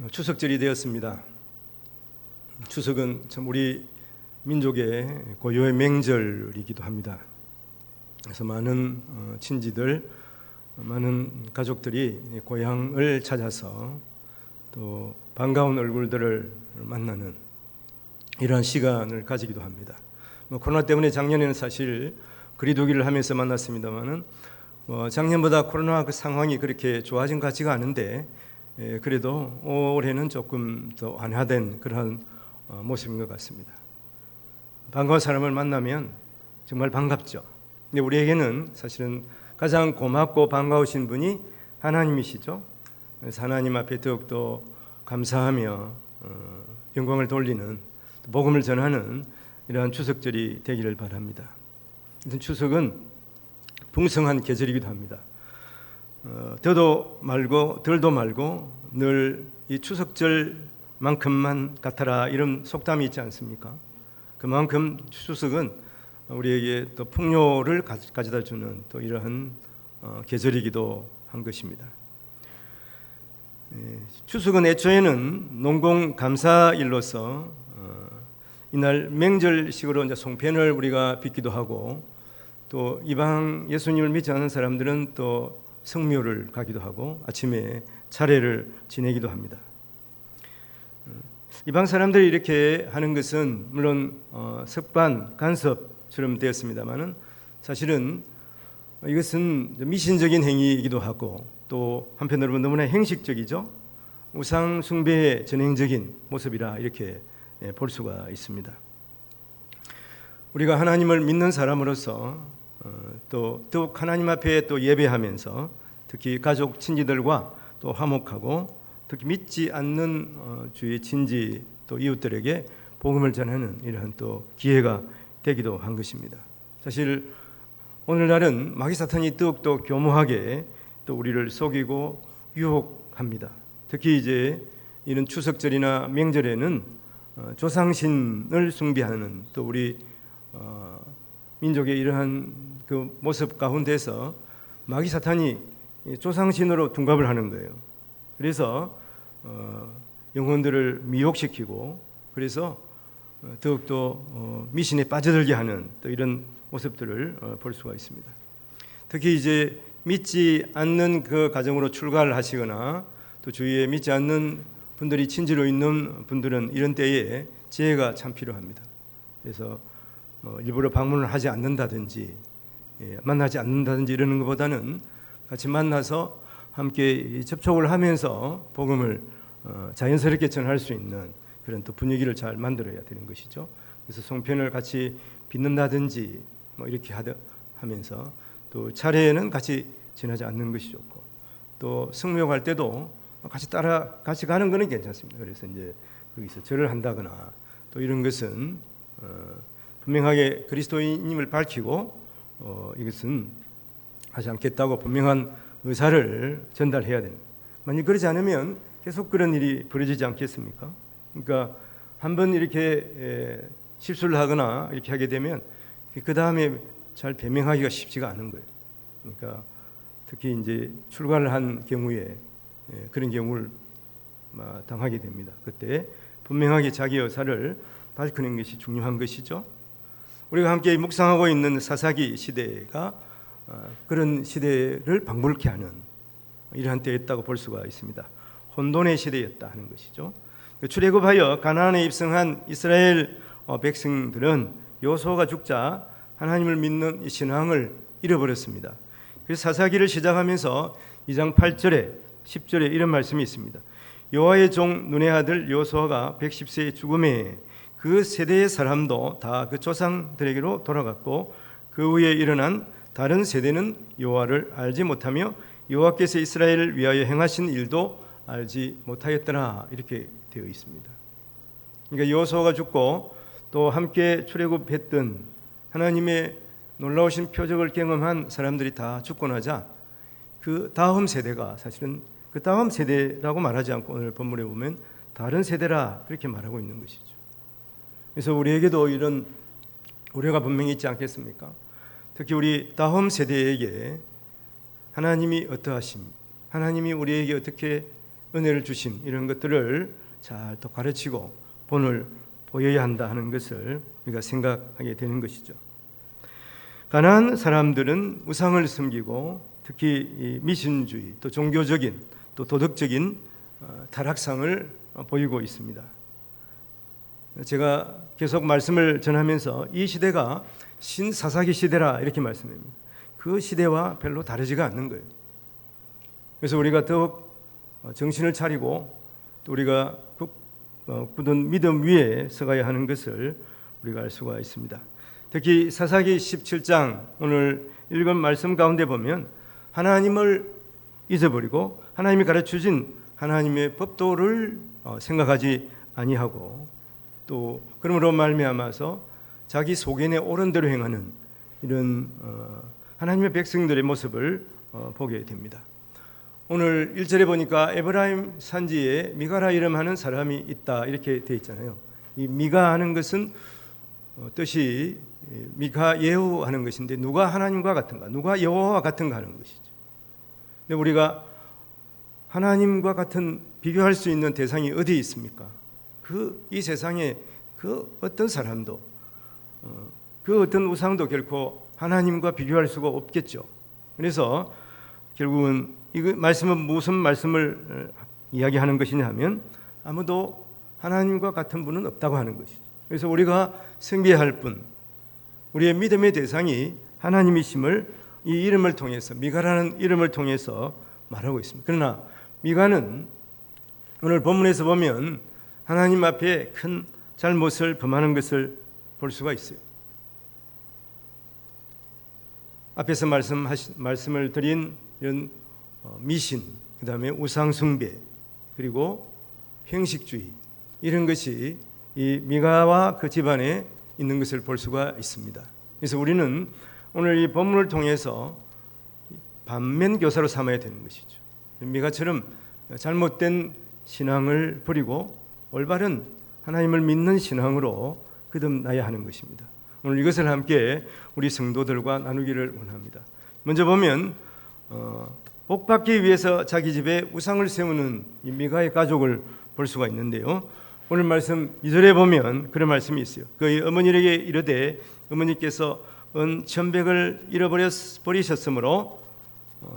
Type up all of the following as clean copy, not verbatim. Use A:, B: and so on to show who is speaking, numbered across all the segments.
A: 추석절이 되었습니다. 추석은 참 우리 민족의 고유의 명절이기도 합니다. 그래서 많은 친지들, 많은 가족들이 고향을 찾아서 또 반가운 얼굴들을 만나는 이러한 시간을 가지기도 합니다. 코로나 때문에 작년에는 사실 거리두기를 하면서 만났습니다만은 작년보다 코로나 그 상황이 그렇게 좋아진 것 같지가 않은데 그래도 올해는 조금 더 완화된 그런 모습인 것 같습니다. 반가운 사람을 만나면 정말 반갑죠. 근데 우리에게는 사실은 가장 고맙고 반가우신 분이 하나님이시죠. 그래서 하나님 앞에 더욱더 감사하며 영광을 돌리는, 복음을 전하는 이러한 추석절이 되기를 바랍니다. 추석은 풍성한 계절이기도 합니다. 더도 말고 덜도 말고 늘 이 추석절만큼만 같아라, 이런 속담이 있지 않습니까? 그만큼 추석은 우리에게 또 풍요를 가져다 주는 또 이러한 계절이기도 한 것입니다. 추석은 애초에는 농공감사일로서 이날 명절식으로 이제 송편을 우리가 빚기도 하고, 또 이방 예수님을 믿지 않는 사람들은 또 성묘를 가기도 하고 아침에 차례를 지내기도 합니다. 이방 사람들이 이렇게 하는 것은 물론 습관, 간섭처럼 되었습니다만은 사실은 이것은 미신적인 행위이기도 하고, 또 한편으로 너무나 행식적이죠. 우상 숭배의 전형적인 모습이라 이렇게 볼 수가 있습니다. 우리가 하나님을 믿는 사람으로서 또 더욱 하나님 앞에 또 예배하면서 특히 가족 친지들과 또 화목하고, 특히 믿지 않는 주의 친지 또 이웃들에게 복음을 전하는 이러한 또 기회가 되기도 한 것입니다. 사실 오늘날은 마귀 사탄이 더욱더 교모하게 또 우리를 속이고 유혹합니다. 특히 이제 이런 추석절이나 명절에는 조상신을 숭배하는 또 우리 민족의 이러한 그 모습 가운데서 마귀 사탄이 조상신으로 둔갑을 하는 거예요. 그래서 영혼들을 미혹시키고, 그래서 더욱더 미신에 빠져들게 하는 또 이런 모습들을 볼 수가 있습니다. 특히 이제 믿지 않는 그 가정으로 출가를 하시거나 또 주위에 믿지 않는 분들이 친지로 있는 분들은 이런 때에 지혜가 참 필요합니다. 그래서 일부러 방문을 하지 않는다든지 만나지 않는다든지 이러는 것보다는 같이 만나서 함께 접촉을 하면서 복음을 자연스럽게 전할 수 있는 그런 또 분위기를 잘 만들어야 되는 것이죠. 그래서 송편을 같이 빚는다든지 이렇게 하면서, 또 차례에는 같이 지나지 않는 것이 좋고, 또 성묘 갈 때도 같이 가는 것은 괜찮습니다. 그래서 이제 거기서 절을 한다거나 또 이런 것은 분명하게 그리스도인임을 밝히고 이것은 하지 않겠다고 분명한 의사를 전달해야 됩니다. 만약 그러지 않으면 계속 그런 일이 벌어지지 않겠습니까? 그러니까 한번 이렇게 실수를 하거나 이렇게 하게 되면 그 다음에 잘 변명하기가 쉽지가 않은 거예요. 그러니까 특히 이제 출가를 한 경우에 그런 경우를 당하게 됩니다. 그때 분명하게 자기 의사를 밝히는 것이 중요한 것이죠. 우리가 함께 묵상하고 있는 사사기 시대가 그런 시대를 방불케 하는 이러한 때였다고 볼 수가 있습니다. 혼돈의 시대였다 하는 것이죠. 출애굽하여 가나안에 입성한 이스라엘 백성들은 여호수아가 죽자 하나님을 믿는 이 신앙을 잃어버렸습니다. 그래서 사사기를 시작하면서 2장 8절에 10절에 이런 말씀이 있습니다. 여호와의 종 눈의 아들 여호수아가 110세의 죽음에 그 세대의 사람도 다 그 조상들에게로 돌아갔고, 그 후에 일어난 다른 세대는 여호와를 알지 못하며 여호와께서 이스라엘을 위하여 행하신 일도 알지 못하였더라, 이렇게 되어 있습니다. 그러니까 여호수아가 죽고 또 함께 출애굽했던 하나님의 놀라우신 표적을 경험한 사람들이 다 죽고 나자 그 다음 세대가, 사실은 그 다음 세대라고 말하지 않고 오늘 본문에 보면 다른 세대라 그렇게 말하고 있는 것이죠. 그래서 우리에게도 이런 우려가 분명히 있지 않겠습니까? 특히 우리 다음 세대에게 하나님이 어떠하십니까? 하나님이 우리에게 어떻게 은혜를 주심 이런 것들을 잘 또 가르치고 본을 보여야 한다 하는 것을 우리가 생각하게 되는 것이죠. 가나안 사람들은 우상을 섬기고 특히 이 미신주의 또 종교적인 또 도덕적인 타락상을 보이고 있습니다. 제가 계속 말씀을 전하면서 이 시대가 신사사기 시대라 이렇게 말씀합니다. 그 시대와 별로 다르지가 않는 거예요. 그래서 우리가 더욱 정신을 차리고 또 우리가 굳은 믿음 위에 서가야 하는 것을 우리가 알 수가 있습니다. 특히 사사기 17장 오늘 읽은 말씀 가운데 보면 하나님을 잊어버리고 하나님이 가르쳐준 하나님의 법도를 생각하지 아니하고 또 그러므로 말미암아서 자기 소견에 옳은 대로 행하는 이런 하나님의 백성들의 모습을 보게 됩니다. 오늘 1절에 보니까 에브라임 산지에 미가라 이름하는 사람이 있다 이렇게 되어 있잖아요. 이 미가 하는 것은 뜻이 미가 예후 하는 것인데 누가 하나님과 같은가, 누가 여호와와 같은가 하는 것이죠. 근데 우리가 하나님과 같은 비교할 수 있는 대상이 어디 있습니까? 이 세상에 그 어떤 사람도 그 어떤 우상도 결코 하나님과 비교할 수가 없겠죠. 그래서 결국은 이 말씀은 무슨 말씀을 이야기하는 것이냐 하면 아무도 하나님과 같은 분은 없다고 하는 것이죠. 그래서 우리가 숭배할 분, 우리의 믿음의 대상이 하나님이심을 이 이름을 통해서 미가라는 이름을 통해서 말하고 있습니다. 그러나 미가는 오늘 본문에서 보면 하나님 앞에 큰 잘못을 범하는 것을 볼 수가 있어요. 앞에서 말씀을 드린 이런 미신, 그 다음에 우상숭배, 그리고 형식주의 이런 것이 이 미가와 그 집안에 있는 것을 볼 수가 있습니다. 그래서 우리는 오늘 이 본문을 통해서 반면 교사로 삼아야 되는 것이죠. 미가처럼 잘못된 신앙을 버리고 올바른 하나님을 믿는 신앙으로 거듭나야 하는 것입니다. 오늘 이것을 함께 우리 성도들과 나누기를 원합니다. 먼저 보면 복받기 위해서 자기 집에 우상을 세우는 이 미가의 가족을 볼 수가 있는데요. 오늘 말씀 2절에 보면 그런 말씀이 있어요. 그의 어머니에게 이르되 어머니께서 은 1,100을 잃어버리셨으므로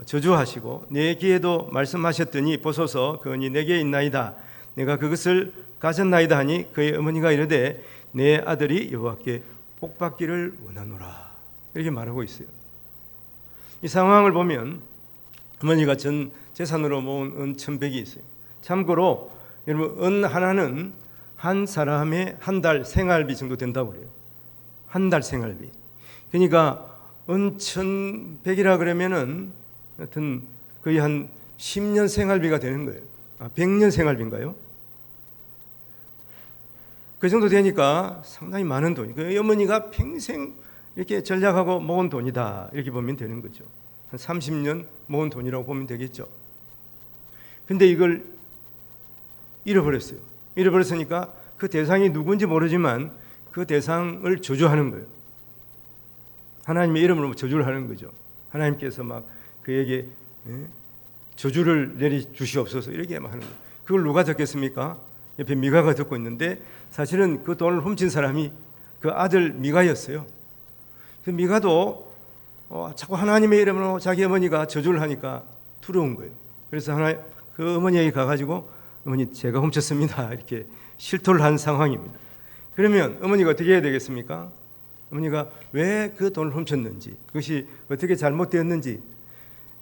A: 저주하시고 내 귀에도 말씀하셨더니 보소서 그 은이 내게 있나이다. 내가 그것을 가졌나이다 하니 그의 어머니가 이르되 내 아들이 여호와께 복받기를 원하노라. 이렇게 말하고 있어요. 이 상황을 보면 어머니가 전 재산으로 모은 은 1,100이 있어요. 참고로 여러분 은 하나는 한 사람의 한 달 생활비 정도 된다고 그래요. 한 달 생활비. 그러니까 은 1,100이라 그러면은 하여튼 거의 한 10년 생활비가 되는 거예요. 100년 생활비인가요? 그 정도 되니까 상당히 많은 돈이. 그 어머니가 평생 이렇게 전략하고 모은 돈이다 이렇게 보면 되는 거죠. 한 30년 모은 돈이라고 보면 되겠죠. 근데 이걸 잃어버렸어요. 잃어버렸으니까 그 대상이 누군지 모르지만 그 대상을 저주하는 거예요. 하나님의 이름으로 저주를 하는 거죠. 하나님께서 막 그에게 저주를 내리 주시옵소서 이렇게 막 하는 거예요. 그걸 누가 듣겠습니까? 옆에 미가가 듣고 있는데 사실은 그 돈을 훔친 사람이 그 아들 미가였어요. 그 미가도 자꾸 하나님의 이름으로 자기 어머니가 저주를 하니까 두려운 거예요. 그래서 그 어머니에게 가가지고 어머니 제가 훔쳤습니다 이렇게 실토를 한 상황입니다. 그러면 어머니가 어떻게 해야 되겠습니까? 어머니가 왜 그 돈을 훔쳤는지, 그것이 어떻게 잘못되었는지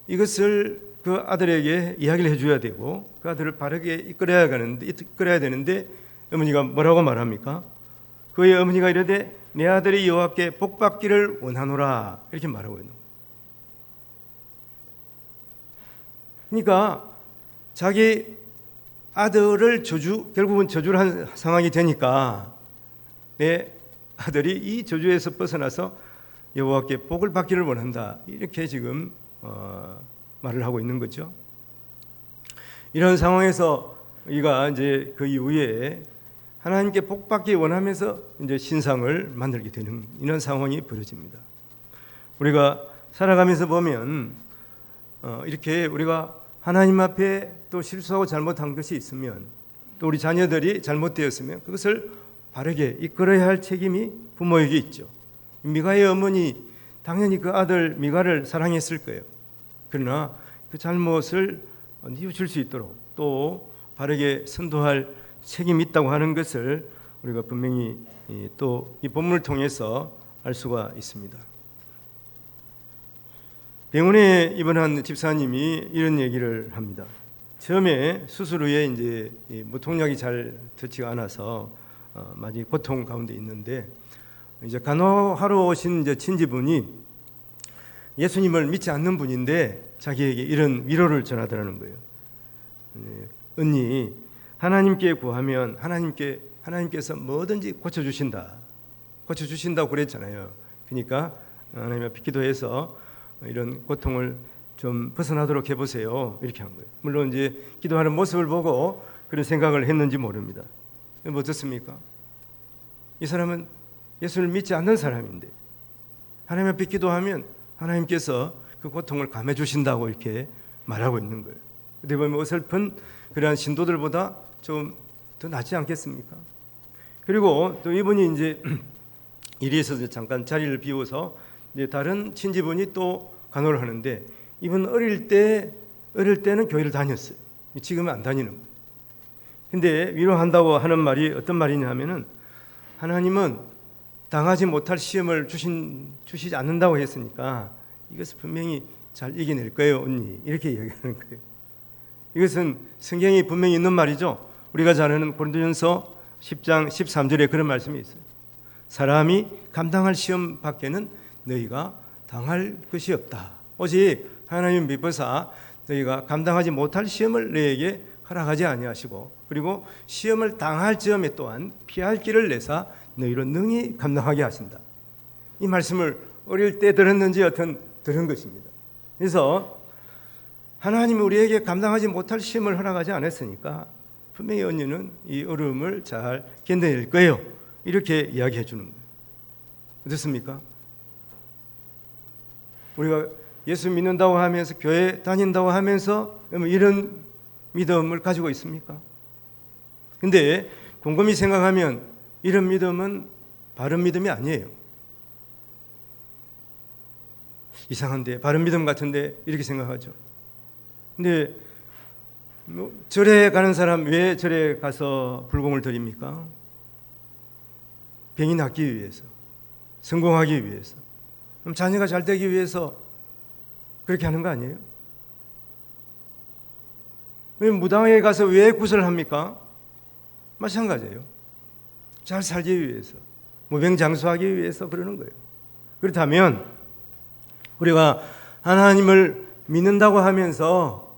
A: 이것을 그 아들에게 이야기를 해줘야 되고 그 아들을 바르게 이끌어야 되는데 어머니가 뭐라고 말합니까? 그의 어머니가 이르되 내 아들이 여호와께 복받기를 원하노라 이렇게 말하고 있는 거예요. 그러니까 자기 아들을 결국은 저주를 한 상황이 되니까 내 아들이 이 저주에서 벗어나서 여호와께 복을 받기를 원한다 이렇게 지금 말을 하고 있는 거죠. 이런 상황에서 이가 이제 그 이후에 하나님께 복받기 원하면서 이제 신상을 만들게 되는 이런 상황이 벌어집니다. 우리가 살아가면서 보면 이렇게 우리가 하나님 앞에 또 실수하고 잘못한 것이 있으면, 또 우리 자녀들이 잘못되었으면 그것을 바르게 이끌어야 할 책임이 부모에게 있죠. 미가의 어머니 당연히 그 아들 미가를 사랑했을 거예요. 그러나 그 잘못을 뉘우칠 수 있도록 또 바르게 선도할 책임이 있다고 하는 것을 우리가 분명히 또 이 본문을 통해서 알 수가 있습니다. 병원에 입원한 집사님이 이런 얘기를 합니다. 처음에 수술 후에 이제 무통약이 잘 듣지가 않아서 많이 고통 가운데 있는데, 이제 간호하러 오신 이제 친지분이 예수님을 믿지 않는 분인데 자기에게 이런 위로를 전하더라는 거예요. 언니, 하나님께 구하면 하나님께서 뭐든지 고쳐주신다고 그랬잖아요. 그러니까 하나님 앞에 기도해서 이런 고통을 좀 벗어나도록 해보세요. 이렇게 한 거예요. 물론 이제 기도하는 모습을 보고 그런 생각을 했는지 모릅니다. 뭐 어떻습니까? 이 사람은 예수를 믿지 않는 사람인데 하나님 앞에 기도하면 하나님께서 그 고통을 감해 주신다고 이렇게 말하고 있는 거예요. 근데 보면 어설픈 그러한 신도들보다 좀 더 낫지 않겠습니까? 그리고 또 이분이 이제 일이 있어서 잠깐 자리를 비워서 이제 다른 친지분이 또 간호를 하는데, 이분 어릴 때는 교회를 다녔어요. 지금은 안 다니는 거예요. 근데 위로한다고 하는 말이 어떤 말이냐 하면은, 하나님은 당하지 못할 시험을 주시지 않는다고 했으니까 이것을 분명히 잘 이겨낼 거예요, 언니. 이렇게 얘기하는 거예요. 이것은 성경에 분명히 있는 말이죠. 우리가 잘 아는 고린도전서 10장 13절에 그런 말씀이 있어요. 사람이 감당할 시험 밖에는 너희가 당할 것이 없다. 오직 하나님 미보사 너희가 감당하지 못할 시험을 너희에게 허락하지 아니하시고, 그리고 시험을 당할 즈음에 또한 피할 길을 내사 너희로 능히 감당하게 하신다. 이 말씀을 어릴 때 들었는지 여튼 들은 것입니다. 그래서 하나님이 우리에게 감당하지 못할 시험을 허락하지 않았으니까 분명히 언니는 이 어려움을 잘 견뎌낼 거예요. 이렇게 이야기해 주는 거예요. 어떻습니까? 우리가 예수 믿는다고 하면서 교회 다닌다고 하면서 이런 믿음을 가지고 있습니까? 근데 곰곰이 생각하면 이런 믿음은 바른 믿음이 아니에요. 이상한데, 바른 믿음 같은데 이렇게 생각하죠. 근데 절에 가는 사람 왜 절에 가서 불공을 드립니까? 병이 낫기 위해서, 성공하기 위해서, 그럼 자녀가 잘 되기 위해서 그렇게 하는 거 아니에요? 무당에 가서 왜 구슬을 합니까? 마찬가지예요. 잘 살기 위해서, 무병장수하기 위해서 그러는 거예요. 그렇다면 우리가 하나님을 믿는다고 하면서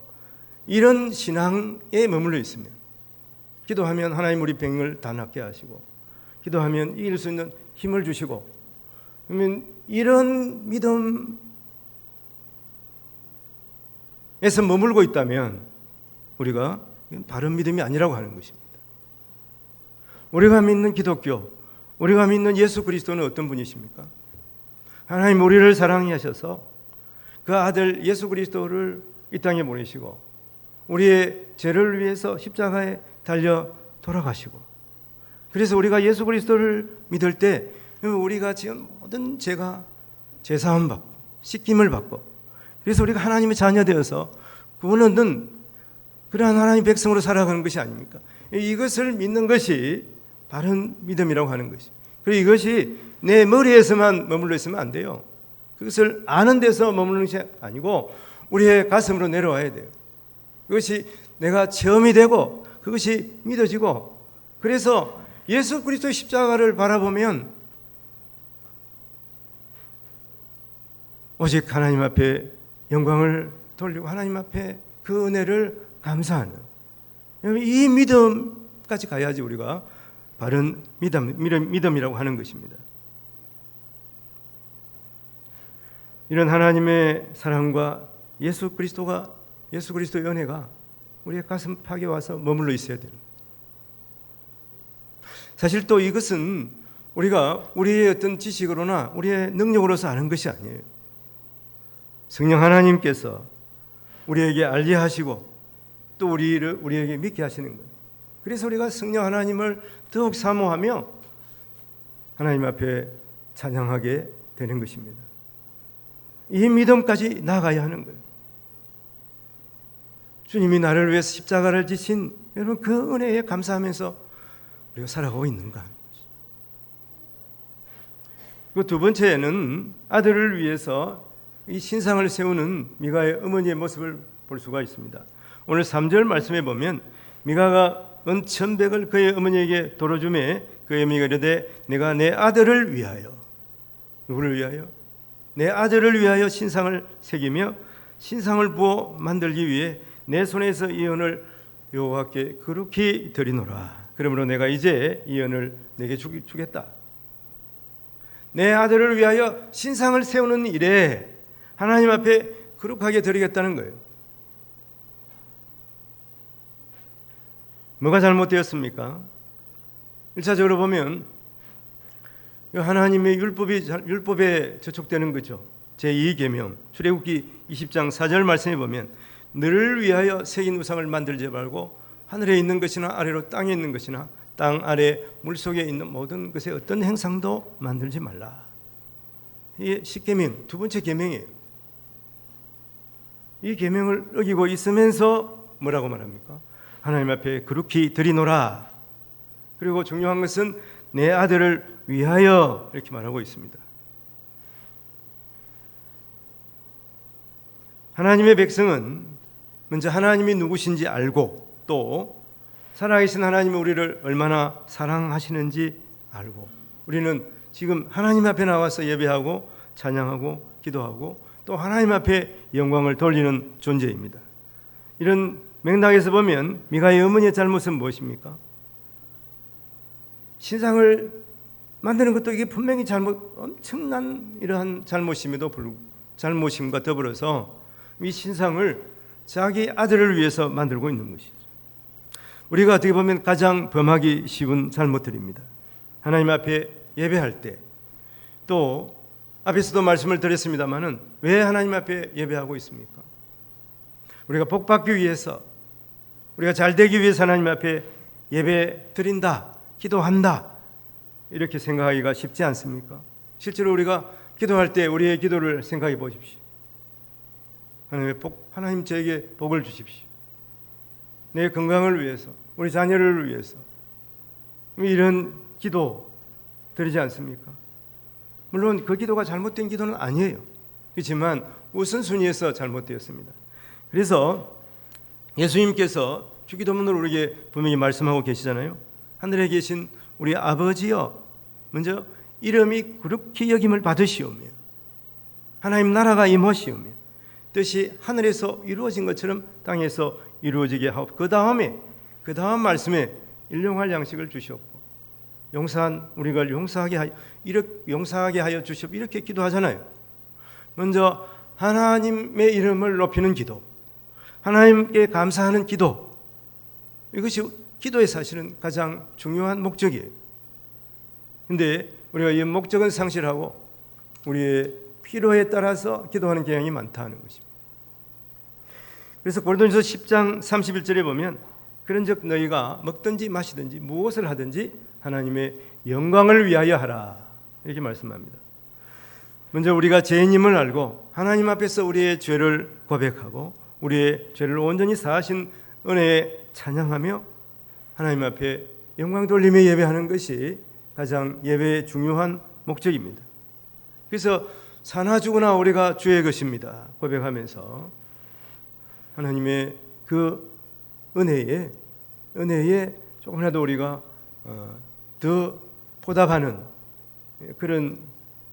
A: 이런 신앙에 머물러 있으면, 기도하면 하나님 우리 병을 다 낫게 하시고, 기도하면 이길 수 있는 힘을 주시고, 그러면 이런 믿음에서 머물고 있다면 우리가 바른 믿음이 아니라고 하는 것입니다. 우리가 믿는 기독교, 우리가 믿는 예수 그리스도는 어떤 분이십니까? 하나님 우리를 사랑하셔서 그 아들 예수 그리스도를 이 땅에 보내시고 우리의 죄를 위해서 십자가에 달려 돌아가시고, 그래서 우리가 예수 그리스도를 믿을 때 우리가 지은 모든 죄가 죄사함 받고 씻김을 받고, 그래서 우리가 하나님의 자녀 되어서 구원 얻는 그러한 하나님의 백성으로 살아가는 것이 아닙니까? 이것을 믿는 것이 바른 믿음이라고 하는 것이. 그리고 이것이 내 머리에서만 머물러 있으면 안 돼요. 그것을 아는 데서 머무르는 것이 아니고 우리의 가슴으로 내려와야 돼요. 그것이 내가 체험이 되고 그것이 믿어지고, 그래서 예수 그리스도의 십자가를 바라보면 오직 하나님 앞에 영광을 돌리고 하나님 앞에 그 은혜를 감사하는 이 믿음까지 가야지 우리가 바른 믿음이라고 하는 것입니다. 이런 하나님의 사랑과 예수 그리스도의 은혜가 우리의 가슴 팍에 와서 머물러 있어야 됩니다. 사실 또 이것은 우리가 우리의 어떤 지식으로나 우리의 능력으로서 아는 것이 아니에요. 성령 하나님께서 우리에게 알게 하시고 또 우리에게 믿게 하시는 거예요. 그래서 우리가 성령 하나님을 더욱 사모하며 하나님 앞에 찬양하게 되는 것입니다. 이 믿음까지 나아가야 하는 거예요. 주님이 나를 위해서 십자가를 지신 여러분 그 은혜에 감사하면서 우리가 살아가고 있는가. 그 두 번째는 아들을 위해서 이 신상을 세우는 미가의 어머니의 모습을 볼 수가 있습니다. 오늘 3절 말씀에 보면 미가가 은 1,100을 그의 어머니에게 돌어주매 그의 어머니가 이르되 내가 내 아들을 위하여, 누구를 위하여? 내 아들을 위하여 신상을 새기며 신상을 부어 만들기 위해 내 손에서 이 은을 여호와께 거룩히 드리노라. 그러므로 내가 이제 이 은을 내게 주겠다. 내 아들을 위하여 신상을 세우는 일에 하나님 앞에 거룩하게 드리겠다는 거예요. 뭐가 잘못되었습니까? 1차적으로 보면 하나님의 율법에 저촉되는 거죠. 제2계명 출애굽기 20장 4절 말씀에 보면 너를 위하여 새긴 우상을 만들지 말고 하늘에 있는 것이나 아래로 땅에 있는 것이나 땅 아래 물속에 있는 모든 것의 어떤 행상도 만들지 말라. 이게 10계명 두 번째 계명이에요. 이 계명을 어기고 있으면서 뭐라고 말합니까? 하나님 앞에 거룩히 드리노라. 그리고 중요한 것은 내 아들을 위하여 이렇게 말하고 있습니다. 하나님의 백성은 먼저 하나님이 누구신지 알고 또 살아계신 하나님이 우리를 얼마나 사랑하시는지 알고 우리는 지금 하나님 앞에 나와서 예배하고 찬양하고 기도하고 또 하나님 앞에 영광을 돌리는 존재입니다. 이런 맥락에서 보면 미가의 어머니의 잘못은 무엇입니까? 신상을 만드는 것도 이게 분명히 엄청난 이러한 잘못임과 더불어서 이 신상을 자기 아들을 위해서 만들고 있는 것이죠. 우리가 어떻게 보면 가장 범하기 쉬운 잘못들입니다. 하나님 앞에 예배할 때 또 앞에서도 말씀을 드렸습니다마는 왜 하나님 앞에 예배하고 있습니까? 우리가 복받기 위해서 우리가 잘 되기 위해서 하나님 앞에 예배 드린다, 기도한다 이렇게 생각하기가 쉽지 않습니까? 실제로 우리가 기도할 때 우리의 기도를 생각해 보십시오. 하나님 저에게 복을 주십시오. 내 건강을 위해서, 우리 자녀를 위해서 이런 기도 드리지 않습니까? 물론 그 기도가 잘못된 기도는 아니에요. 그렇지만 우선순위에서 잘못되었습니다. 그래서 예수님께서 주기도문으로 우리에게 분명히 말씀하고 계시잖아요. 하늘에 계신 우리 아버지여 먼저 이름이 거룩히 여김을 받으시오며 하나님 나라가 임하시오며 뜻이 하늘에서 이루어진 것처럼 땅에서 이루어지게 하고 그 다음 말씀에 일용할 양식을 주시옵고 용서한 우리가 용서하게 하여 주시옵 이렇게 기도하잖아요. 먼저 하나님의 이름을 높이는 기도, 하나님께 감사하는 기도, 이것이 기도의 사실은 가장 중요한 목적이에요. 그런데 우리가 이 목적은 상실하고 우리의 필요에 따라서 기도하는 경향이 많다는 것입니다. 그래서 고린도전서 10장 31절에 보면 그런즉 너희가 먹든지 마시든지 무엇을 하든지 하나님의 영광을 위하여 하라 이렇게 말씀합니다. 먼저 우리가 죄인임을 알고 하나님 앞에서 우리의 죄를 고백하고 우리의 죄를 온전히 사하신 은혜에 찬양하며 하나님 앞에 영광 돌리며 예배하는 것이 가장 예배의 중요한 목적입니다. 그래서 사나 죽으나 우리가 주의 것입니다 고백하면서 하나님의 그 은혜에 조금이라도 우리가 더 보답하는 그런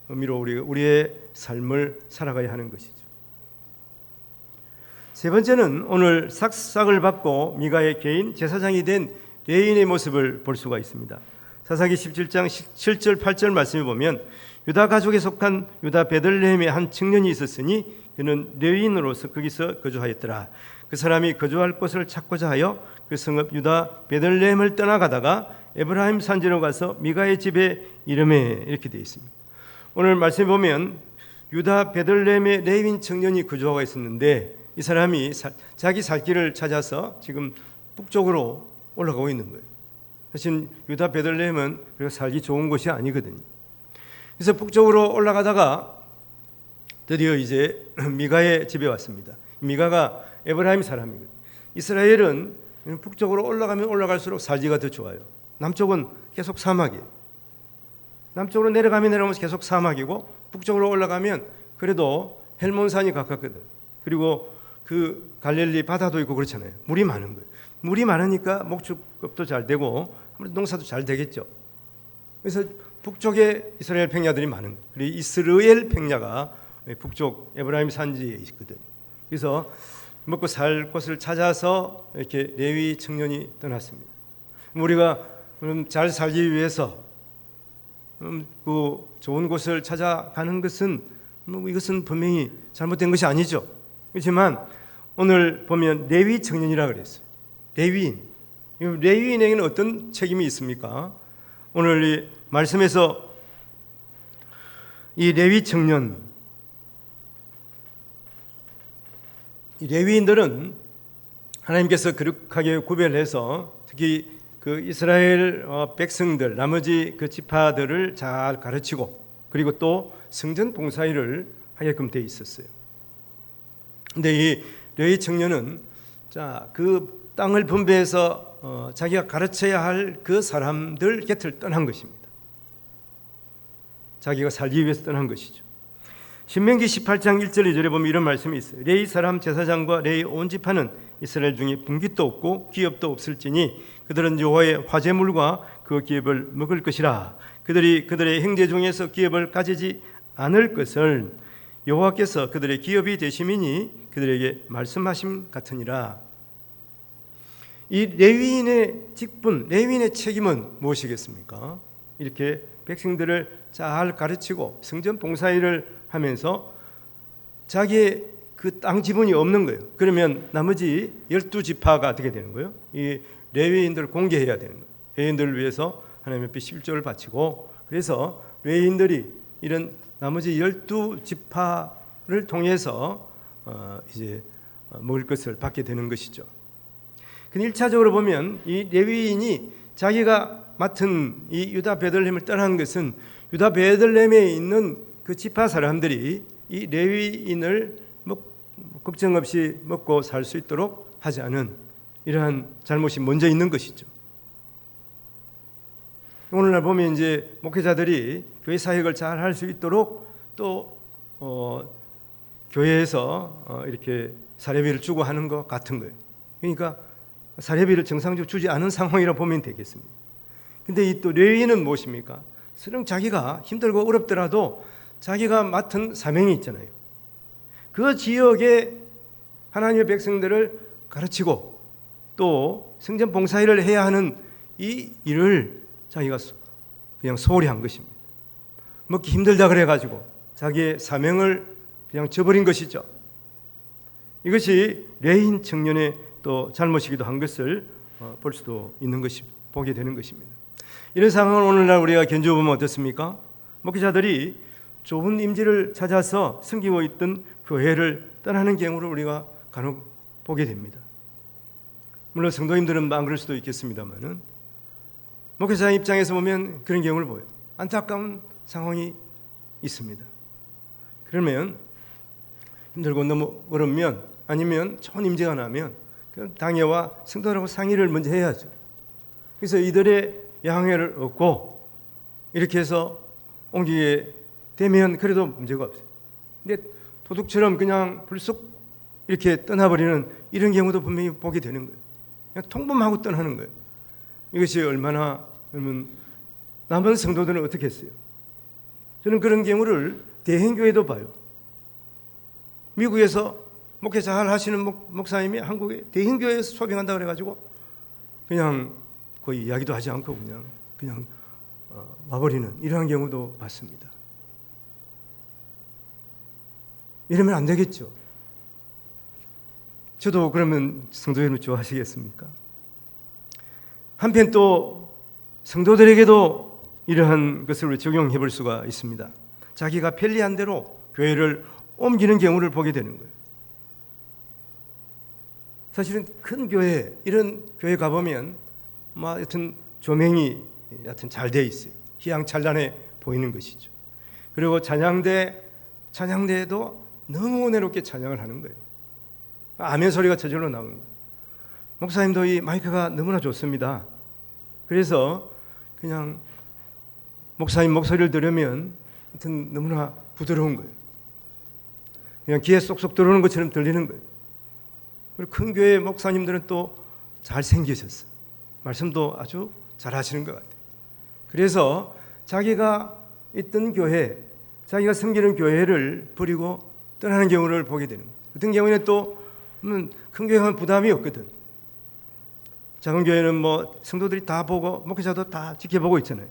A: 의미로 우리의 삶을 살아가야 하는 것이죠. 세 번째는 오늘 삭삭을 받고 미가의 개인 제사장이 된 레위인의 모습을 볼 수가 있습니다. 사사기 17장 7절 8절 말씀에 보면 유다 가족에 속한 유다 베들레헴에 한 청년이 있었으니 그는 레위인으로서 거기서 거주하였더라. 그 사람이 거주할 곳을 찾고자 하여 그 성읍 유다 베들레헴을 떠나가다가 에브라임 산지로 가서 미가의 집에 이름에 이렇게 되어 있습니다. 오늘 말씀에 보면 유다 베들레헴에 레위인 청년이 거주하고 있었는데 이 사람이 자기 살 길을 찾아서 지금 북쪽으로 올라가고 있는 거예요. 사실 유다 베들레헴은 그렇게 살기 좋은 곳이 아니거든요. 그래서 북쪽으로 올라가다가 드디어 이제 미가의 집에 왔습니다. 미가가 에브라임 사람이거든요. 이스라엘은 북쪽으로 올라가면 올라갈수록 살기가 더 좋아요. 남쪽은 계속 사막이에요. 남쪽으로 내려가면 계속 사막이고, 북쪽으로 올라가면 그래도 헬몬산이 가깝거든. 그리고 그 갈릴리 바다도 있고 그렇잖아요. 물이 많은 거예요. 물이 많으니까 목축업도 잘 되고 아무래도 농사도 잘 되겠죠. 그래서 북쪽에 이스라엘 평야들이 많은 거예요. 그리고 이스라엘 평야가 북쪽 에브라임 산지에 있거든. 그래서 먹고 살 곳을 찾아서 이렇게 레위 청년이 떠났습니다. 우리가 잘 살기 위해서 그 좋은 곳을 찾아가는 것은 이것은 분명히 잘못된 것이 아니죠. 그렇지만 오늘 보면 레위 청년이라 그랬어요. 레위인. 레위인에게는 어떤 책임이 있습니까? 오늘 이 말씀에서 이 레위 청년, 이 레위인들은 하나님께서 거룩하게 구별해서 특히 그 이스라엘 백성들, 나머지 그 지파들을 잘 가르치고 그리고 또 성전 봉사일을 하게끔 돼 있었어요. 근데 이 레위 청년은 그 땅을 분배해서 자기가 가르쳐야 할 그 사람들 곁을 떠난 것입니다. 자기가 살기 위해서 떠난 것이죠. 신명기 18장 1절 2절에 보면 이런 말씀이 있어요. 레위 사람 제사장과 레위 온 지파는 이스라엘 중에 분깃도 없고 기업도 없을지니 그들은 여호와의 화제물과 그 기업을 먹을 것이라. 그들이 그들의 형제 중에서 기업을 가지지 않을 것을 여호와께서 그들의 기업이 되심이니 그들에게 말씀하심 같으니라. 이 레위인의 직분, 레위인의 책임은 무엇이겠습니까? 이렇게 백성들을 잘 가르치고 성전 봉사일을 하면서 자기의 그 땅 지분이 없는 거예요. 그러면 나머지 12지파가 어떻게 되는 거예요? 이 레위인들을 공개해야 되는 거예요. 레위인들을 위해서 하나님 앞에 11조를 바치고, 그래서 레위인들이 이런 나머지 12지파를 통해서 이제 먹을 것을 받게 되는 것이죠. 근데 1차적으로 보면 이 레위인이 자기가 맡은 이 유다 베들레헴을 떠난 것은 유다 베들레헴에 있는 그 지파 사람들이 이 레위인을 걱정 없이 먹고 살 수 있도록 하지 않은 이러한 잘못이 먼저 있는 것이죠. 오늘날 보면 이제 목회자들이 교회 사역을 잘 할 수 있도록 또 교회에서 이렇게 사례비를 주고 하는 것 같은 거예요. 그러니까 사례비를 정상적으로 주지 않은 상황이라 보면 되겠습니다. 근데 이 또 레위인은 무엇입니까? 설령 자기가 힘들고 어렵더라도 자기가 맡은 사명이 있잖아요. 그 지역의 하나님의 백성들을 가르치고 또 성전 봉사일을 해야 하는 이 일을 자기가 그냥 소홀히 한 것입니다. 먹기 힘들다 그래가지고 자기의 사명을 그냥 저버린 것이죠. 이것이 레위인 청년의 또 잘못이기도 한 것을 볼 수도 있는 것이 보게 되는 것입니다. 이런 상황을 오늘날 우리가 견주어보면 어떻습니까? 목회자들이 좁은 임지를 찾아서 섬기고 있던 교회를 떠나는 경우를 우리가 간혹 보게 됩니다. 물론 성도님들은 안 그럴 수도 있겠습니다만은 목회자 입장에서 보면 그런 경우를 보여요. 안타까운 상황이 있습니다. 그러면 힘들고 너무 어렵면 아니면 좋은 임재가 나면 당회와 성도들하고 상의를 먼저 해야죠. 그래서 이들의 양해를 얻고 이렇게 해서 옮기게 되면 그래도 문제가 없어요. 근데 도둑처럼 그냥 불쑥 이렇게 떠나버리는 이런 경우도 분명히 보게 되는 거예요. 그냥 통범하고 떠나는 거예요. 이것이 얼마나 그러면 남은 성도들은 어떻게 했어요? 저는 그런 경우를 대행교회도 봐요. 미국에서 목회 잘 하시는 목사님이 한국에 대행교회에서 소빙한다 그래가지고 그냥 거의 이야기도 하지 않고 그냥 와버리는 이러한 경우도 봤습니다. 이러면 안 되겠죠. 저도 그러면 성도 여러분 좋아하시겠습니까? 한편 또 성도들에게도 이러한 것을 적용해 볼 수가 있습니다. 자기가 편리한 대로 교회를 옮기는 경우를 보게 되는 거예요. 사실은 큰 교회, 이런 교회 가보면 하여튼 조명이 하여튼 잘 돼 있어요. 희양찬란해 보이는 것이죠. 그리고 찬양대에도 너무 은혜롭게 찬양을 하는 거예요. 아멘 소리가 저절로 나오는 거예요. 목사님도 이 마이크가 너무나 좋습니다. 그래서 그냥 목사님 목소리를 들으면 하여튼 너무나 부드러운 거예요. 그냥 귀에 쏙쏙 들어오는 것처럼 들리는 거예요. 그리고 큰 교회 목사님들은 또 잘생기셨어요. 말씀도 아주 잘하시는 것 같아요. 그래서 자기가 있던 교회, 자기가 섬기는 교회를 버리고 떠나는 경우를 보게 되는 거예요. 어떤 경우에는 또 큰 교회 가면 부담이 없거든. 작은 교회는 뭐 성도들이 다 보고 목회자도 다 지켜보고 있잖아요.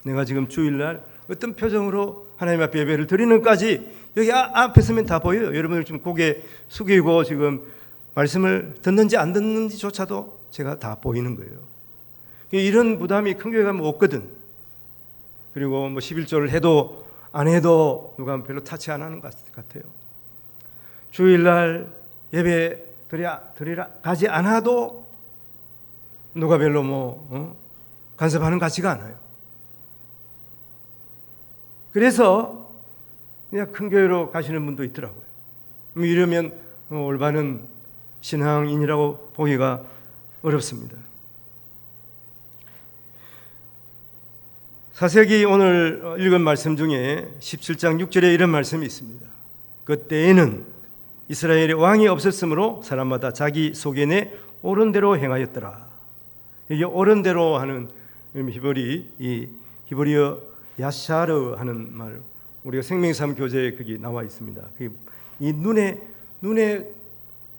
A: 내가 지금 주일날 어떤 표정으로 하나님 앞에 예배를 드리는까지 여기 앞에 서면 다 보여요. 여러분들 좀 고개 숙이고 지금 말씀을 듣는지 안 듣는지조차도 제가 다 보이는 거예요. 이런 부담이 큰 교회 가면 없거든. 그리고 뭐 11조를 해도 안 해도 누가 별로 타치 안 하는 것 같아요. 주일날 예배 드리라 가지 않아도 누가 별로 간섭하는 것 같지가 않아요. 그래서 그냥 큰 교회로 가시는 분도 있더라고요. 이러면 올바른 신앙인이라고 보기가 어렵습니다. 사세기 오늘 읽은 말씀 중에 17장 6절에 이런 말씀이 있습니다. 그때에는 이스라엘의 왕이 없었으므로 사람마다 자기 소견에 옳은 대로 행하였더라. 이게 옳은 대로 하는 히브리어 야샤르 하는 말, 우리가 생명삼 교재에 거기 나와 있습니다. 이 눈에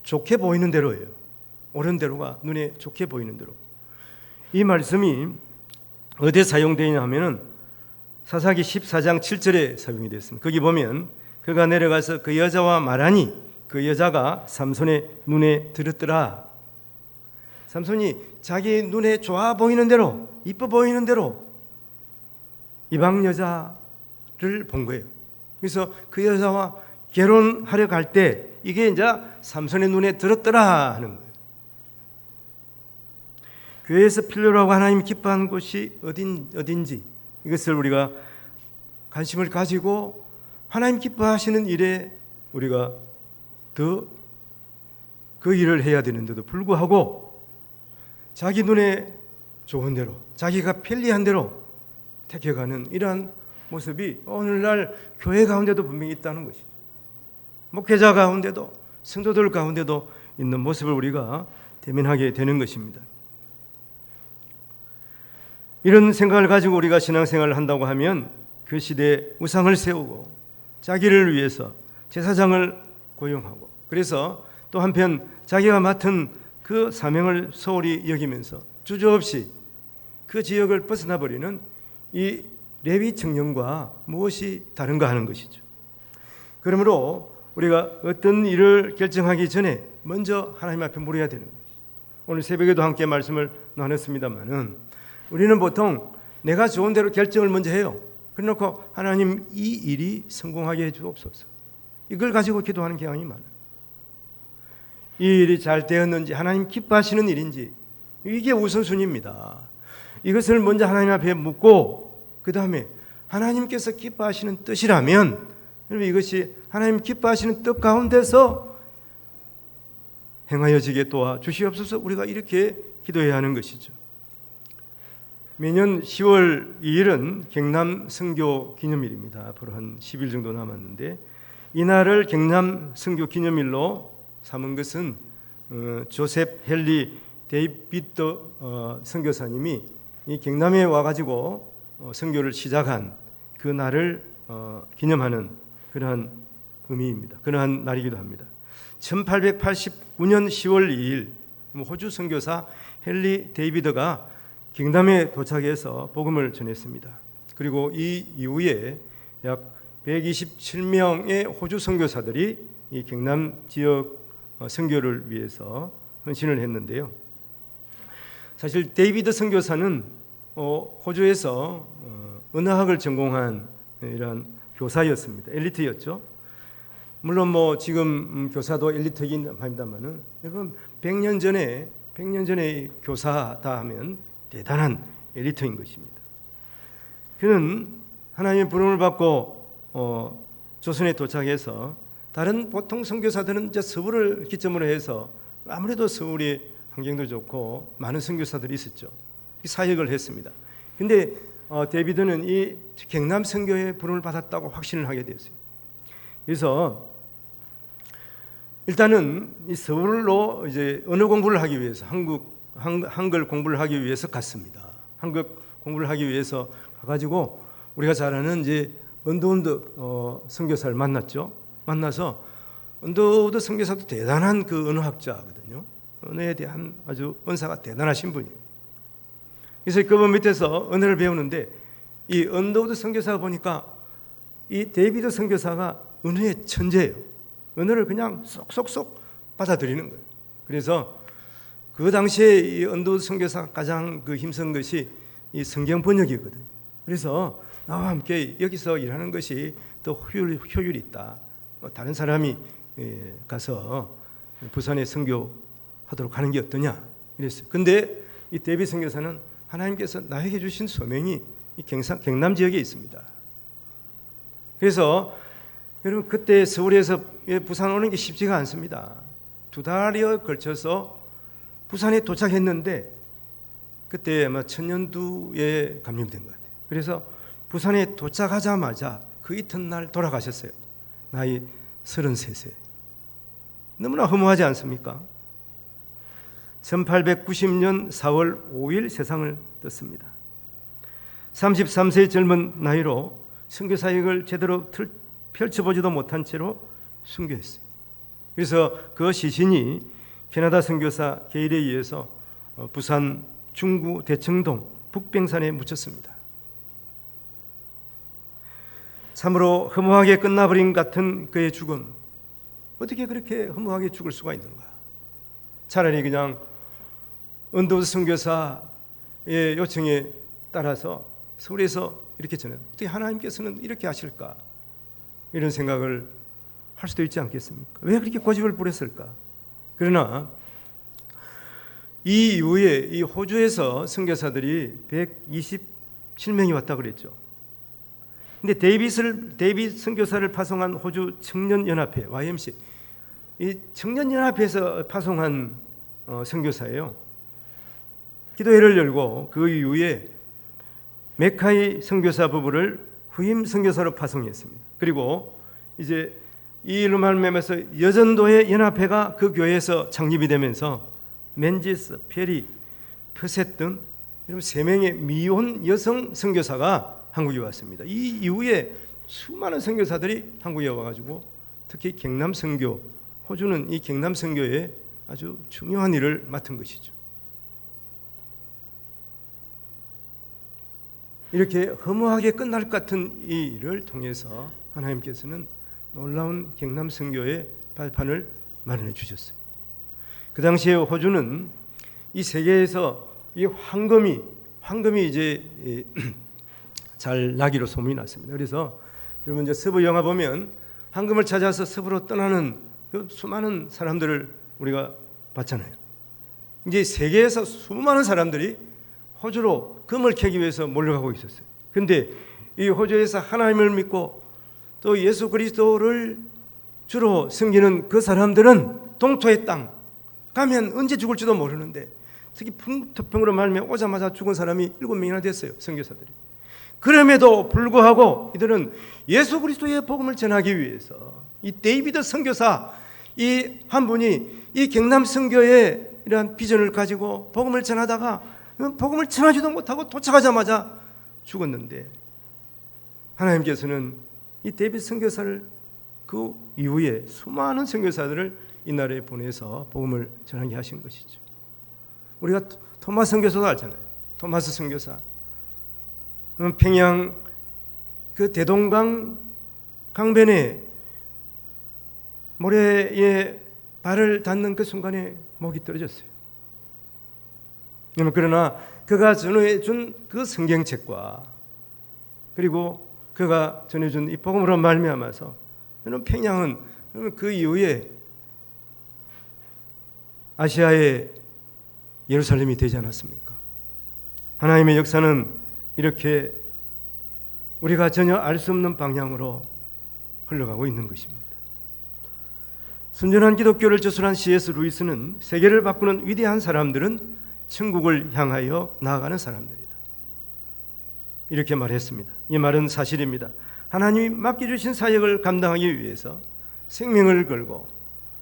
A: 좋게 보이는 대로예요. 옳은 대로가 눈에 좋게 보이는 대로. 이 말씀이 어디에 사용되냐 하면은 사사기 14장 7절에 사용이 됐습니다. 거기 보면 그가 내려가서 그 여자와 말하니 그 여자가 삼손의 눈에 들었더라. 삼손이 자기 눈에 좋아 보이는 대로, 이뻐 보이는 대로 이방 여자를 본 거예요. 그래서 그 여자와 결혼하려 갈 때 이게 이제 삼손의 눈에 들었더라 하는 거예요. 교회에서 필요로 하고 하나님 기뻐하는 곳이 어딘지 이것을 우리가 관심을 가지고 하나님 기뻐하시는 일에 우리가 더 그 일을 해야 되는데도 불구하고 자기 눈에 좋은 대로, 자기가 편리한 대로 택해가는 이러한 모습이 오늘날 교회 가운데도 분명히 있다는 것이죠. 목회자 가운데도 성도들 가운데도 있는 모습을 우리가 대면하게 되는 것입니다. 이런 생각을 가지고 우리가 신앙생활을 한다고 하면 그 시대에 우상을 세우고 자기를 위해서 제사장을 고용하고, 그래서 또 한편 자기가 맡은 그 사명을 소홀히 여기면서 주저없이 그 지역을 벗어나 버리는 이 레위 청년과 무엇이 다른가 하는 것이죠. 그러므로 우리가 어떤 일을 결정하기 전에 먼저 하나님 앞에 물어야 되는 것이죠. 오늘 새벽에도 함께 말씀을 나눴습니다마는 우리는 보통 내가 좋은 대로 결정을 먼저 해요. 그래놓고 하나님 이 일이 성공하게 해주옵소서, 이걸 가지고 기도하는 경향이 많아요. 이 일이 잘 되었는지, 하나님 기뻐하시는 일인지, 이게 우선순위입니다. 이것을 먼저 하나님 앞에 묻고 그 다음에 하나님께서 기뻐하시는 뜻이라면, 이것이 하나님 기뻐하시는 뜻 가운데서 행하여지게 도와주시옵소서, 우리가 이렇게 기도해야 하는 것이죠. 매년 10월 2일은 경남 선교 기념일입니다. 앞으로 한 10일 정도 남았는데, 이날을 경남 선교 기념일로 삼은 것은 조셉 헨리 데이비드 선교사님이 이 경남에 와가지고 선교를 시작한 그 날을 기념하는 그러한 의미입니다. 그러한 날이기도 합니다. 1889년 10월 2일 호주 선교사 헨리 데이비드가 경남에 도착해서 복음을 전했습니다. 그리고 이 이후에 약 127명의 호주 선교사들이 이 경남 지역 선교를 위해서 헌신을 했는데요. 사실 데이비드 선교사는 호주에서 언어학을 전공한 이런 교사였습니다. 엘리트였죠. 물론 지금 교사도 엘리트이긴 합니다만은 여러분 100년 전에 교사다 하면 대단한 엘리트인 것입니다. 그는 하나님의 부름을 받고 조선에 도착해서 다른 보통 선교사들은 이제 서울을 기점으로 해서 아무래도 서울이 환경도 좋고 많은 선교사들이 있었죠. 사역을 했습니다. 근데 데이비드는 이 경남 선교의 부름을 받았다고 확신을 하게 되었어요. 그래서 일단은 이 서울로 이제 언어 공부를 하기 위해서 한글 공부를 하기 위해서 갔습니다. 한글 공부를 하기 위해서 가가지고 우리가 잘 아는 이제 언더우드 선교사를 만났죠. 만나서 언더우드 선교사도 대단한 그 언어학자거든요. 언어에 대한 아주 은사가 대단하신 분이에요. 그래서 그분 밑에서 언어를 배우는데 이 언더우드 선교사가 보니까 이 데이비드 선교사가 언어의 천재예요. 언어를 그냥 쏙쏙쏙 받아들이는 거예요. 그래서 그 당시에 이 언더우드 선교사가 가장 그 힘쓴 것이 이 성경 번역이거든요. 그래서 나와 함께 여기서 일하는 것이 더 효율이 있다. 다른 사람이 가서 부산에 선교하도록 하는 게 어떠냐 이랬어요. 근데 이 데이비드 선교사는 하나님께서 나에게 주신 소명이 이 경남 지역에 있습니다. 그래서 여러분 그때 서울에서 부산 오는 게 쉽지가 않습니다. 2달여 걸쳐서 부산에 도착했는데 그때 아마 천년두에 감염된 것 같아요. 그래서 부산에 도착하자마자 그 이튿날 돌아가셨어요. 나이 33세. 너무나 허무하지 않습니까? 1890년 4월 5일 세상을 떴습니다. 33세의 젊은 나이로 선교 사역을 제대로 펼쳐보지도 못한 채로 순교했어요. 그래서 그 시신이 캐나다 선교사 게일에 의해서 부산 중구 대청동 북병산에 묻혔습니다. 참으로 허무하게 끝나버린 같은 그의 죽음. 어떻게 그렇게 허무하게 죽을 수가 있는가? 차라리 그냥 언더우드 선교사의 요청에 따라서 서울에서 이렇게 전해. 어떻게 하나님께서는 이렇게 하실까? 이런 생각을 할 수도 있지 않겠습니까? 왜 그렇게 고집을 부렸을까? 그러나 이 이후에 이 호주에서 선교사들이 127명이 왔다 그랬죠. 근데 데이빗 선교사를 파송한 호주 청년연합회 YMC, 이 청년연합회에서 파송한 선교사예요. 기도회를 열고 그 이후에 메카이 선교사 부부를 후임 선교사로 파송했습니다. 그리고 이제 이 일로 말미암아서 여전도회 연합회가 그 교회에서 창립이 되면서 맨지스, 페리, 퍼셋 등 이런 3명의 미혼 여성 선교사가 한국에 왔습니다. 이 이후에 수많은 선교사들이 한국에 와가지고 특히 경남 선교, 호주는 이 경남 선교에 아주 중요한 일을 맡은 것이죠. 이렇게 허무하게 끝날 것 같은 이 일을 통해서 하나님께서는 놀라운 경남 선교의 발판을 마련해 주셨어요. 그 당시에 호주는 이 세계에서 이 황금이 이제 잘 나기로 소문이 났습니다. 그래서 여러분 이제 서부 영화 보면 황금을 찾아서 서부로 떠나는 그 수많은 사람들을 우리가 봤잖아요. 이제 세계에서 수많은 사람들이 호주로 금을 캐기 위해서 몰려가고 있었어요. 근데 이 호주에서 하나님을 믿고 또 예수 그리스도를 주로 섬기는 그 사람들은 동토의 땅 가면 언제 죽을지도 모르는데 특히 풍토병으로 말미암아 오자마자 죽은 사람이 7명이나 됐어요. 선교사들이. 그럼에도 불구하고 이들은 예수 그리스도의 복음을 전하기 위해서 이 데이비드 선교사 이 한 분이 이 경남 선교의 이러한 비전을 가지고 복음을 전하다가 복음을 전하지도 못하고 도착하자마자 죽었는데 하나님께서는 이 데이비드 선교사를 그 이후에 수많은 선교사들을 이 나라에 보내서 복음을 전하게 하신 것이죠. 우리가 토마스 선교사도 알잖아요. 토마스 선교사 평양 그 대동강 강변에 모래에 발을 닿는 그 순간에 목이 떨어졌어요. 그러나 그가 전해준 그 성경책과 그리고 그가 전해준 이 복음으로 말미암아서 평양은 그러면 그 이후에 아시아의 예루살렘이 되지 않았습니까? 하나님의 역사는 이렇게 우리가 전혀 알 수 없는 방향으로 흘러가고 있는 것입니다. 순전한 기독교를 저술한 C.S. 루이스는 세계를 바꾸는 위대한 사람들은 천국을 향하여 나아가는 사람들이다, 이렇게 말했습니다. 이 말은 사실입니다. 하나님이 맡겨주신 사역을 감당하기 위해서 생명을 걸고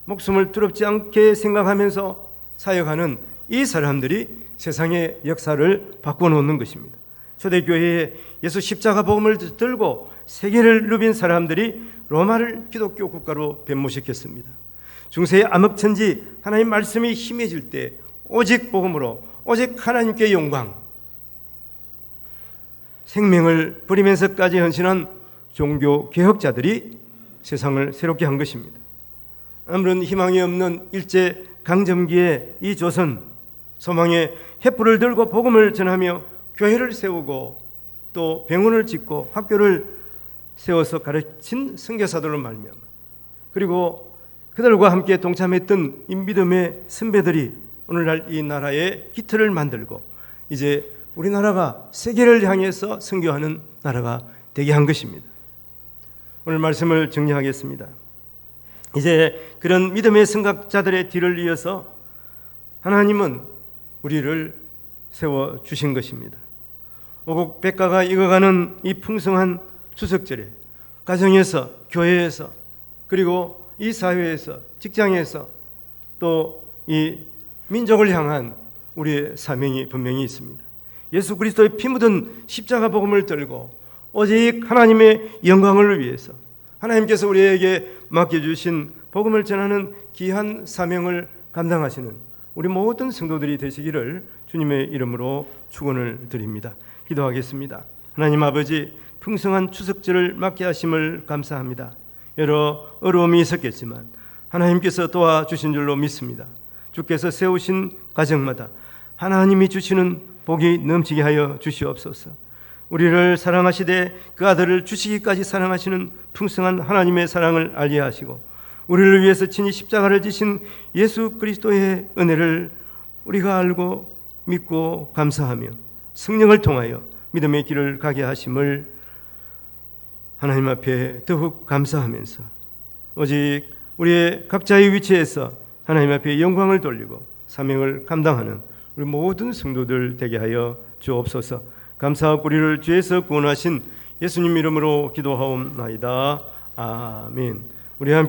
A: 목숨을 두렵지 않게 생각하면서 사역하는 이 사람들이 세상의 역사를 바꿔놓는 것입니다. 초대교회에 예수 십자가 복음을 들고 세계를 누빈 사람들이 로마를 기독교 국가로 변모시켰습니다. 중세의 암흑천지 하나님 말씀이 힘해질 때 오직 복음으로, 오직 하나님께 영광, 생명을 버리면서까지 헌신한 종교 개혁자들이 세상을 새롭게 한 것입니다. 아무런 희망이 없는 일제 강점기에 이 조선, 소망의 횃불을 들고 복음을 전하며 교회를 세우고 또 병원을 짓고 학교를 세워서 가르친 선교사들로 말미암아, 그리고 그들과 함께 동참했던 이 믿음의 선배들이 오늘날 이 나라의 기틀을 만들고 이제 우리나라가 세계를 향해서 선교하는 나라가 되게 한 것입니다. 오늘 말씀을 정리하겠습니다. 이제 그런 믿음의 선각자들의 뒤를 이어서 하나님은 우리를 세워주신 것입니다. 오국 백가가 익어가는 이 풍성한 추석절에 가정에서, 교회에서, 그리고 이 사회에서, 직장에서 또 이 민족을 향한 우리의 사명이 분명히 있습니다. 예수 그리스도의 피 묻은 십자가 복음을 들고 오직 하나님의 영광을 위해서 하나님께서 우리에게 맡겨주신 복음을 전하는 귀한 사명을 감당하시는 우리 모든 성도들이 되시기를 주님의 이름으로 축원을 드립니다. 기도하겠습니다. 하나님 아버지, 풍성한 추석절을 맞게 하심을 감사합니다. 여러 어려움이 있었겠지만 하나님께서 도와주신 줄로 믿습니다. 주께서 세우신 가정마다 하나님이 주시는 복이 넘치게 하여 주시옵소서. 우리를 사랑하시되 그 아들을 주시기까지 사랑하시는 풍성한 하나님의 사랑을 알게 하시고 우리를 위해서 친히 십자가를 지신 예수 그리스도의 은혜를 우리가 알고 믿고 감사하며 성령을 통하여 믿음의 길을 가게 하심을 하나님 앞에 더욱 감사하면서 오직 우리의 각자의 위치에서 하나님 앞에 영광을 돌리고 사명을 감당하는 우리 모든 성도들 되게 하여 주옵소서. 감사하고 우리를 죄에서 구원하신 예수님 이름으로 기도하옵나이다. 아멘. 우리 함께